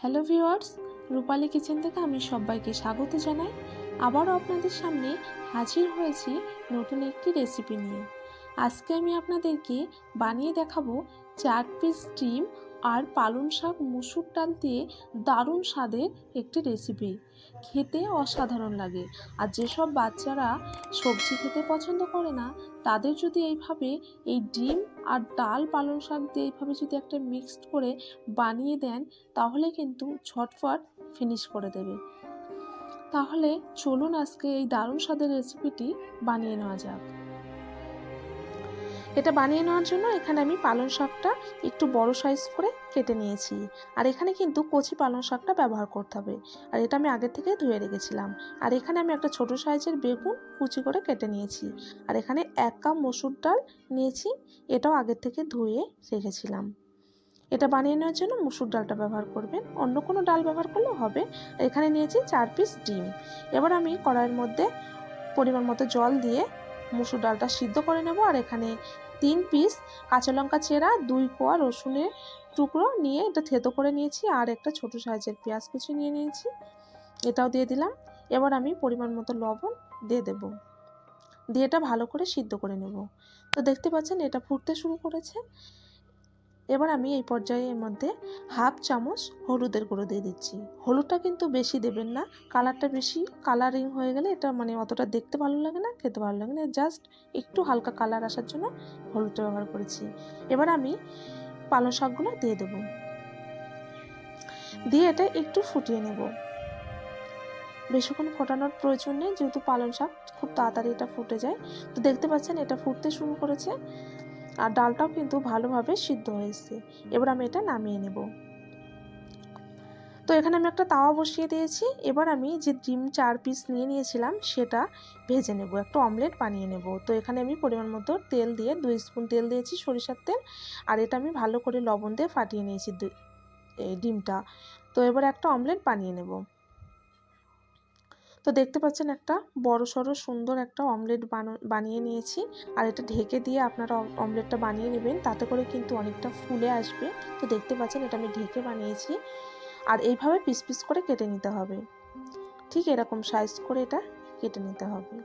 Hello viewers, রূপালী kitchen থেকে আমি সবাইকে স্বাগত জানাই। আবারও আপনাদের সামনে হাজির হয়েছি নতুন একটি রেসিপি নিয়ে। আজকে আমি আপনাদেরকে বানিয়ে দেখাবো 4 পিস ডিম আর পালং শাক মুসুর ডাল দিয়ে দারুণ স্বাদের একটি রেসিপি। খেতে অসাধারণ লাগে। আর যেসব বাচ্চারা সবজি খেতে পছন্দ করে না, তাদের যদি এইভাবে এই ডিম আর ডাল পালং শাক দিয়ে এইভাবে যদি একটা মিক্সড করে বানিয়ে দেন, তাহলে কিন্তু ঝটফট ফিনিশ করে দেবে। তাহলে চলুন আজকে এই দারুণ স্বাদের রেসিপিটি বানিয়ে নেওয়া যাক। এটা বানিয়ে নেওয়ার জন্য এখানে আমি পালং শাকটা একটু বড় সাইজ করে কেটে নিয়েছি। আর এখানে কিন্তু কচি পালং শাকটা ব্যবহার করতে হবে। আর এটা আমি আগে থেকে ধুয়ে রেখেছিলাম। আর এখানে আমি একটা ছোট সাইজের বেগুন কুচি করে কেটে নিয়েছি। আর এখানে 1 কাপ মসুর ডাল নিয়েছি, এটাও আগে থেকে ধুয়ে রেখেছিলাম। এটা বানিয়ে নেওয়ার জন্য মুসুর ডালটা ব্যবহার করবেন, অন্য কোনো ডাল ব্যবহার করলেও হবে। এখানে নিয়েছি 4 পিস ডিম। এবার আমি কড়াইয়ের মধ্যে পরিমাণ মতো জল দিয়ে মুসুর ডালটা সিদ্ধ করে নেব। আর এখানে 3 পিস কাঁচা লঙ্কা চেরা, 2 কোয়া রসুনের টুকরো নিয়ে এটা থেতো করে নিয়েছি। আর একটা ছোট সাইজের পেঁয়াজ কুচি নিয়ে নিয়েছি, এটাও দিয়ে দিলাম। এবার আমি পরিমাণ মতো লবণ দিয়ে দেব, দিয়ে এটা ভালো করে সিদ্ধ করে নেব। তো দেখতে পাচ্ছেন এটা ফুটতে শুরু করেছে। এবার আমি এই পর্যায়ের মধ্যে 1/2 চামচ হলুদের গুঁড়ো দিয়ে দিচ্ছি। হলুদটা কিন্তু বেশি দেবেন না, কালারটা বেশি কালারিং হয়ে গেলে এটা অতটা দেখতে ভালো লাগে না, খেতে ভালো লাগে না। জাস্ট একটু হালকা কালার আসার জন্য হলুদটা ব্যবহার করেছি। এবার আমি পালং শাকগুলো দিয়ে দেব, দিয়ে এটা একটু ফুটিয়ে নেব। বেশিক্ষণ ফোটানোর প্রয়োজন নেই, যেহেতু পালং শাক খুব তাড়াতাড়ি এটা ফুটে যায়। তো দেখতে পাচ্ছেন এটা ফুটতে শুরু করেছে আর ডালটাও কিন্তু ভালোভাবে সিদ্ধ হয়েছে। এবার আমি এটা নামিয়ে নেব। তো এখানে আমি একটা তাওয়া বসিয়ে দিয়েছি। এবার আমি যে ডিম 4 পিস নিয়েছিলাম সেটা ভেজে নেব, একটা অমলেট বানিয়ে নেব। তো এখানে আমি পরিমাণ মতো তেল দিয়ে 2 স্পুন তেল দিয়েছি, সরিষার তেল। আর এটা আমি ভালো করে লবণ দিয়ে ফাটিয়ে নিয়েছি এই ডিমটা। তো এবার একটা অমলেট বানিয়ে নেব। তো দেখতে পাচ্ছেন একটা বড়সড় সুন্দর একটা অমলেট বানিয়ে নিয়েছি। আর এটা ঢেকে দিয়ে আপনারা অমলেটটা বানিয়ে নেবেন, তাতে করে কিন্তু অনেকটা ফুলে আসবে। তো দেখতে পাচ্ছেন এটা আমি ঢেকে বানিয়েছি। আর এইভাবে পিস পিস করে কেটে নিতে হবে, ঠিক এরকম সাইজ করে এটা কেটে নিতে হবে।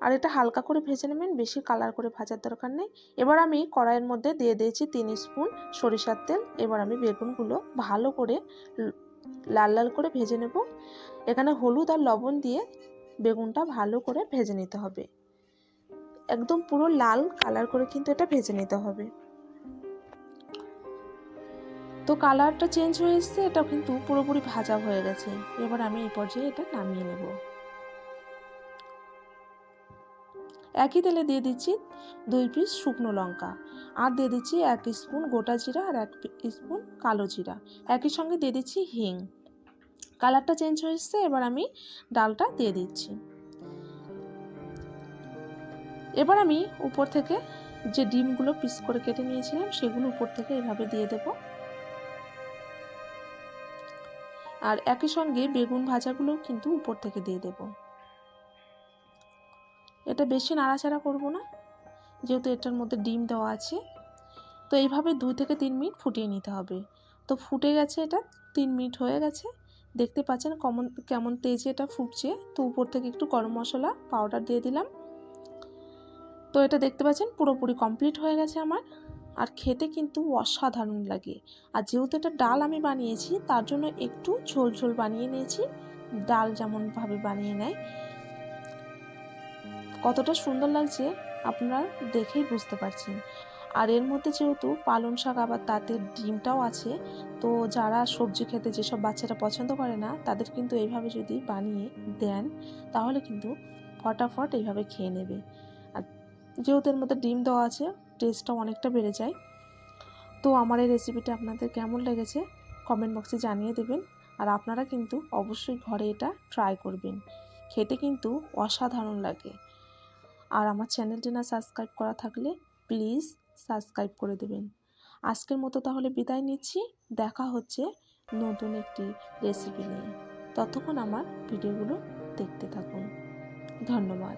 আর এটা হালকা করে ভেজে নেবেন, বেশি কালার করে ভাজার দরকার নেই। এবার আমি কড়াইয়ের মধ্যে দিয়ে দিয়েছি 3 স্পুন সরিষার তেল। এবার আমি বেগুনগুলো ভালো করে লাল লাল করে ভেজে নেব। এখানে হলুদ আর লবণ দিয়ে বেগুনটা ভালো করে ভেজে নিতে হবে, একদম পুরো লাল কালার করে কিন্তু এটা ভেজে নিতে হবে। তো কালারটা চেঞ্জ হয়ে এসছে, এটা কিন্তু পুরোপুরি ভাজা হয়ে গেছে। এবার আমি এই পর্যায়ে এটা নামিয়ে নেব। একই তেলে দিয়ে দিচ্ছি 2 পিস শুকনো লঙ্কা, আর দিয়ে দিচ্ছি 1 স্পুন গোটা জিরা আর 1 স্পুন কালো জিরা। একই সঙ্গে দিয়ে দিচ্ছি হিং। কালারটা চেঞ্জ হয়ে এসছে। এবার আমি ডালটা দিয়ে দিচ্ছি। এবার আমি উপর থেকে যে ডিমগুলো পিস করে কেটে নিয়েছিলাম সেগুলো উপর থেকে এভাবে দিয়ে দেব। আর একই সঙ্গে বেগুন ভাজাগুলো কিন্তু উপর থেকে দিয়ে দেব। এটা বেশি নাড়াচাড়া করব না, যেহেতু এটার মধ্যে ডিম দেওয়া আছে। তো এইভাবে 2 থেকে 3 মিনিট ফুটিয়ে নিতে হবে। তো ফুটে গেছে, এটা 3 মিনিট হয়ে গেছে। দেখতে পাচ্ছেন কেমন তেজে এটা ফুটছে। তো উপর থেকে একটু গরম মশলা পাউডার দিয়ে দিলাম। তো এটা দেখতে পাচ্ছেন পুরোপুরি কমপ্লিট হয়ে গেছে আমার। আর খেতে কিন্তু অসাধারণ লাগে। আর যেহেতু এটা ডাল আমি বানিয়েছি, তার জন্য একটু ঝোল ঝোল বানিয়ে নিয়েছি, ডাল যেমনভাবে বানিয়ে নেয়। কতটা সুন্দর লাগছে আপনারা দেখেই বুঝতে পারছেন। আর এর মধ্যে যেহেতু পালং শাক, আবার তাতে ডিমটাও আছে, তো যারা সবজি খেতে যেসব বাচ্চারা পছন্দ করে না, তাদের কিন্তু এইভাবে যদি বানিয়ে দেন, তাহলে কিন্তু ফটাফট এইভাবে খেয়ে নেবে। আর যেহেতু এর মধ্যে ডিম দেওয়া আছে, টেস্টটাও অনেকটা বেড়ে যায়। তো আমার এই রেসিপিটা আপনাদের কেমন লেগেছে কমেন্ট বক্সে জানিয়ে দেবেন। আর আপনারা কিন্তু অবশ্যই ঘরে এটা ট্রাই করবেন, খেতে কিন্তু অসাধারণ লাগে। আর আমার চ্যানেলটি না সাবস্ক্রাইব করা থাকলে প্লিজ সাবস্ক্রাইব করে দেবেন। আজকের মতো তাহলে বিদায় নিচ্ছি, দেখা হচ্ছে নতুন একটি রেসিপি নিয়ে। ততক্ষণ আমার ভিডিওগুলো দেখতে থাকুন। ধন্যবাদ।